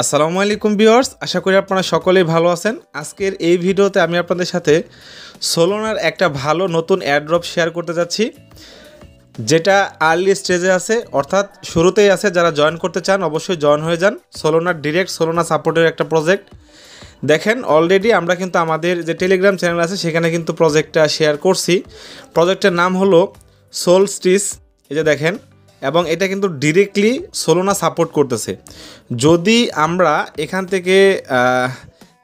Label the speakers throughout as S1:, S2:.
S1: আসসালামু আলাইকুম ভিউয়ার্স, আশা করি আপনারা সকলেই ভালো আছেন। আজকের এই ভিডিওতে আমি আপনাদের সাথে সোলোনার একটা ভালো নতুন এয়ারড্রপ শেয়ার করতে যাচ্ছি, যেটা আর্লি স্টেজে আছে, অর্থাৎ শুরুতেই আছে। যারা জয়েন করতে চান অবশ্যই জয়েন হয়ে যান। সোলোনার ডিরেক্ট সোলোনা সাপোর্টের একটা প্রজেক্ট। দেখেন অলরেডি আমরা কিন্তু আমাদের যে টেলিগ্রাম চ্যানেল আছে সেখানে কিন্তু প্রজেক্টটা শেয়ার করছি। প্রজেক্টের নাম হলো সোলস্টিস, এই যে দেখেন, এবং এটা কিন্তু ডিরেক্টলি সোলোনা সাপোর্ট করতেছে। যদি আমরা এখান থেকে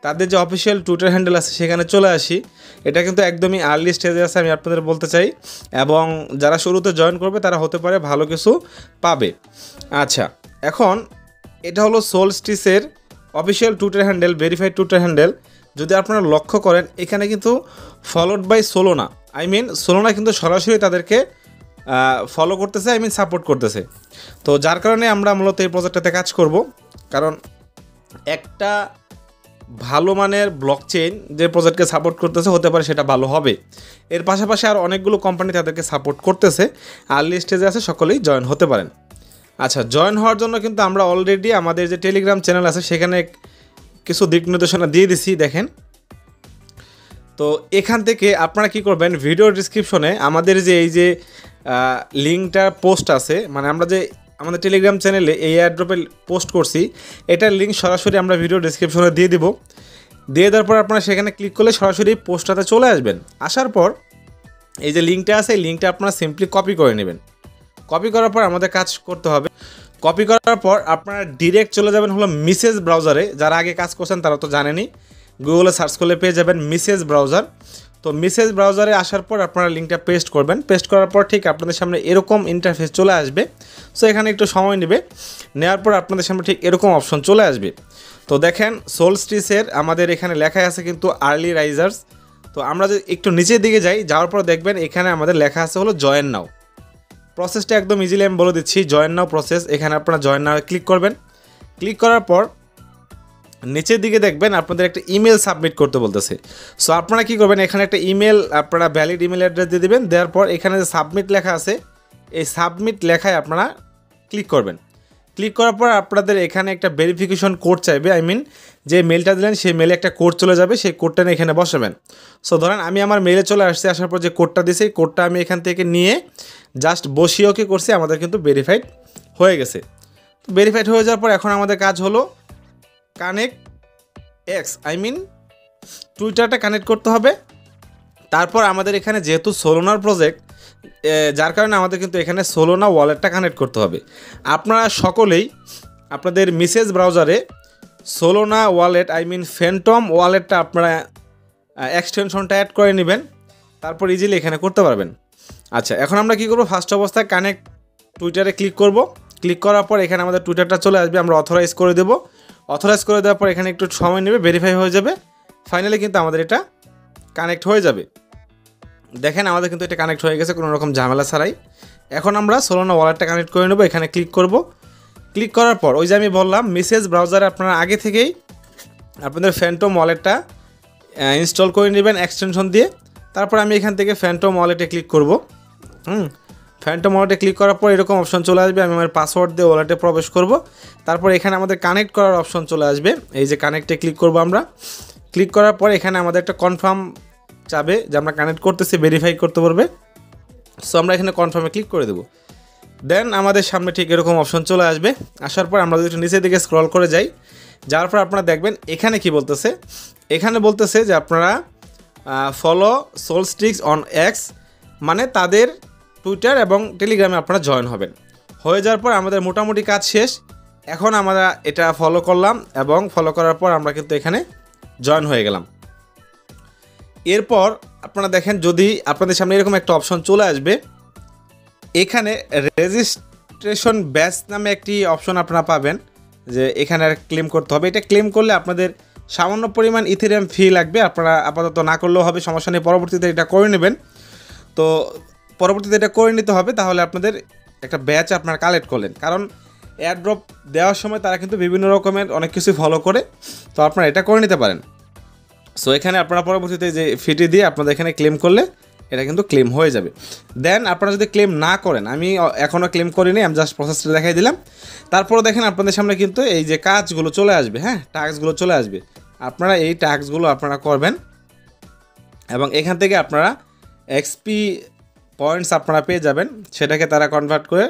S1: তাদের যে অফিসিয়াল টুইটার হ্যান্ডেল আছে সেখানে চলে আসি, এটা কিন্তু একদমই আর্লি স্টেজে আছে, আমি আপনাদের বলতে চাই। এবং যারা শুরুতে জয়েন করবে তারা হতে পারে ভালো কিছু পাবে। আচ্ছা, এখন এটা হলো সোলস্টিসের official Twitter handle, verified Twitter handle. যদি আপনারা লক্ষ্য করেন এখানে কিন্তু ফলোড বাই সোলোনা, সোলোনা কিন্তু সরাসরি তাদেরকে ফলো করতেছে, সাপোর্ট করতেছে। তো যার কারণে আমরা মূলত এই প্রজেক্টটাতে কাজ করব, কারণ একটা ভালো মানের ব্লকচেইন যে প্রজেক্টকে সাপোর্ট করতেছে হতে পারে সেটা ভালো হবে। এর পাশাপাশি আর অনেকগুলো কোম্পানি তাদেরকে সাপোর্ট করতেছে, আর্লি স্টেজে আছে, সকলেই জয়েন হতে পারেন। আচ্ছা, জয়েন হওয়ার জন্য কিন্তু আমরা অলরেডি আমাদের যে টেলিগ্রাম চ্যানেল আছে সেখানে কিছু দিক নির্দেশনা দিয়ে দিছি, দেখেন। তো এখান থেকে আপনারা কি করবেন, ভিডিও ডিসক্রিপশনে আমাদের যে এই যে লিঙ্কটা পোস্ট আছে, মানে আমরা যে আমাদের টেলিগ্রাম চ্যানেলে এই এয়ারড্রপে পোস্ট করছি, এটার লিঙ্ক সরাসরি আমরা ভিডিও ডিসক্রিপশনে দিয়ে দিব। দিয়ে দেওয়ার পর আপনারা সেখানে ক্লিক করলে সরাসরি পোস্টটাতে চলে আসবেন। আসার পর এই যে লিঙ্কটা আছে, এই লিঙ্কটা আপনারা সিম্পলি কপি করে নেবেন। কপি করার পর আমাদের কাজ করতে হবে। কপি করার পর আপনারা ডিরেক্ট চলে যাবেন হলো মেসেজ ব্রাউজারে। যারা আগে কাজ করছেন তারা তো জানেনই, গুগলে সার্চ করলে পেয়ে যাবেন মেসেজ ব্রাউজার। তো মেসেজ ব্রাউজারে আসার পর আপনারা লিঙ্কটা পেস্ট করবেন। পেস্ট করার পর ঠিক আপনাদের সামনে এরকম ইন্টারফেস চলে আসবে। সো এখানে একটু সময় নেবে, নেওয়ার পর আপনাদের সামনে ঠিক এরকম অপশন চলে আসবে। তো দেখেন সোলস্টিসের আমাদের এখানে লেখা আছে কিন্তু আর্লি রাইজার্স। তো আমরা যদি একটু নিচের দিকে যাই, যাওয়ার পর দেখবেন এখানে আমাদের লেখা আছে হলো জয়েন নাও। প্রসেসটা একদম ইজিলি আমি বলে দিচ্ছি, জয়েন নাও প্রসেস। এখানে আপনারা জয়েন নাও ক্লিক করবেন। ক্লিক করার পর নিচের দিকে দেখবেন আপনাদের একটা ইমেল সাবমিট করতে বলতেছে। সো আপনারা কী করবেন, এখানে একটা ইমেল, আপনারা ভ্যালিড ইমেল অ্যাড্রেস দিয়ে দেবেন। দেওয়ার পর এখানে যে সাবমিট লেখা আছে, এই সাবমিট লেখায় আপনারা ক্লিক করবেন। ক্লিক করার পর আপনাদের এখানে একটা ভেরিফিকেশন কোড চাইবে, যে মেলটা দিলেন সেই মেলে একটা কোড চলে যাবে, সেই কোডটা নিয়ে এখানে বসাবেন। সো ধরেন আমি আমার মেলে চলে আসছি, আসার পর যে কোডটা দিয়েছি, এই কোডটা আমি এখান থেকে নিয়ে জাস্ট বসিয়ে ওকে করছি, আমাদের কিন্তু ভেরিফাইড হয়ে গেছে। তো ভেরিফাইড হয়ে যাওয়ার পর এখন আমাদের কাজ হলো কানেক্ট এক্স, টুইটারটা কানেক্ট করতে হবে। তারপর আমাদের এখানে যেহেতু সোলোনার প্রজেক্ট, যার কারণে আমাদের কিন্তু এখানে সোলোনা ওয়ালেটটা কানেক্ট করতে হবে। আপনারা সকলেই আপনাদের মেসেজ ব্রাউজারে সোলোনা ওয়ালেট, ফ্যান্টম ওয়ালেটটা আপনারা এক্সটেনশনটা অ্যাড করে নেবেন, তারপর ইজিলি এখানে করতে পারবেন। আচ্ছা, এখন আমরা কী করবো, ফার্স্ট অবস্থায় কানেক্ট টুইটারে ক্লিক করব। ক্লিক করার পর এখানে আমাদের টুইটারটা চলে আসবে, আমরা অথরাইজ করে দেবো। অথরাইজ করে দেওয়ার পর এখানে একটু সময় নেবে, ভেরিফাই হয়ে যাবে। ফাইনালি কিন্তু আমাদের এটা কানেক্ট হয়ে যাবে। দেখেন আমাদের কিন্তু এটা কানেক্ট হয়ে গেছে কোনো রকম ঝামেলা ছাড়াই। এখন আমরা সোলোনা ওয়ালেটটা কানেক্ট করে নেব। এখানে ক্লিক করব। ক্লিক করার পর ওই যে আমি বললাম মেসেজ ব্রাউজারে আপনারা আগে থেকেই আপনাদের ফ্যান্টম ওয়ালেটটা ইনস্টল করে নেবেন এক্সটেনশন দিয়ে। তারপর আমি এখান থেকে ফ্যান্টম ওয়ালেটে ক্লিক করব। ফ্যান্টম ওয়ালেটে ক্লিক করার পর এরকম অপশন চলে আসবে, আমি আমার পাসওয়ার্ড দিয়ে ওয়ালেটে প্রবেশ করব। তারপর এখানে আমাদের কানেক্ট করার অপশন চলে আসবে, এই যে কানেক্টে ক্লিক করব আমরা। ক্লিক করার পর এখানে আমাদের একটা কনফার্ম চাবে যে আমরা কানেক্ট করতেছি, ভেরিফাই করতে পারবে। সো আমরা এখানে কনফার্মে ক্লিক করে দেবো। দেন আমাদের সামনে ঠিক এরকম অপশন চলে আসবে। আসার পর আমরা যদি একটু নিচের দিকে স্ক্রল করে যাই, যাওয়ার পর আপনারা দেখবেন এখানে কি বলতেছে, এখানে বলতেছে যে আপনারা ফলো সোলস্টিস অন এক্স, মানে তাদের টুইটার এবং টেলিগ্রামে আপনারা জয়েন হবেন। হয়ে যাওয়ার পর আমাদের মোটামুটি কাজ শেষ। এখন আমরা এটা ফলো করলাম এবং ফলো করার পর আমরা কিন্তু এখানে জয়েন হয়ে গেলাম। এরপর আপনারা দেখেন, যদি আপনাদের সামনে এরকম একটা অপশন চলে আসবে, এখানে রেজিস্ট্রেশন ব্যাচ নামে একটি অপশন আপনারা পাবেন, যে এখানে আর ক্লেম করতে হবে। এটা ক্লেম করলে আপনাদের সামান্য পরিমাণ ইথেরিয়াম ফি লাগবে, আপনারা আপাতত না করলেও হবে, সমস্যা নেই, পরবর্তীতে এটা করে নেবেন। তো পরবর্তীতে এটা করে নিতে হবে, তাহলে আপনাদের একটা ব্যাচ আপনারা কালেক্ট করলেন। কারণ এয়ারড্রপ দেওয়ার সময় তারা কিন্তু বিভিন্ন রকমের অনেক কিছু ফলো করে, তো আপনারা এটা করে নিতে পারেন। সো এখানে আপনারা পরবর্তীতে যে ফিটি দিয়ে আপনাদের এখানে ক্লেম করলে এটা কিন্তু ক্লেম হয়ে যাবে। দেন আপনারা যদি ক্লেম না করেন, আমি এখনও ক্লেম করিনি, আমি জাস্ট প্রসেসটা দেখাই দিলাম। তারপরে দেখেন আপনাদের সামনে কিন্তু এই যে কাজগুলো চলে আসবে, হ্যাঁ, টাস্কগুলো চলে আসবে। আপনারা এই টাস্কগুলো আপনারা করবেন এবং এখান থেকে আপনারা এক্সপি পয়েন্টস আপনারা পেয়ে যাবেন, সেটাকে তারা কনভার্ট করে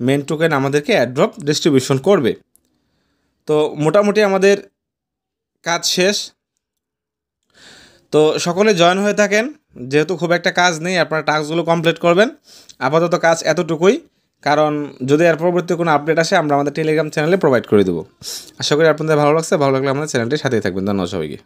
S1: মেন টোকেন আমাদেরকে অ্যাড্রপ ডিস্ট্রিবিউশন করবে। তো মোটামুটি আমাদের কাজ শেষ। তো সকলে জয়েন হয়ে থাকেন, যেহেতু খুব একটা কাজ নেই, আপনারা টাস্কগুলো কমপ্লিট করবেন। আপাতত কাজ এতটুকুই, কারণ যদি এর পরবর্তী কোনো আপডেট আসে আমরা আমাদের টেলিগ্রাম চ্যানেলে প্রোভাইড করে দেবো। আশা করি আপনাদের ভালো লাগছে, ভালো লাগলে আমাদের চ্যানেলটির সাথেই থাকবেন। ধন্যবাদ সবাইকে।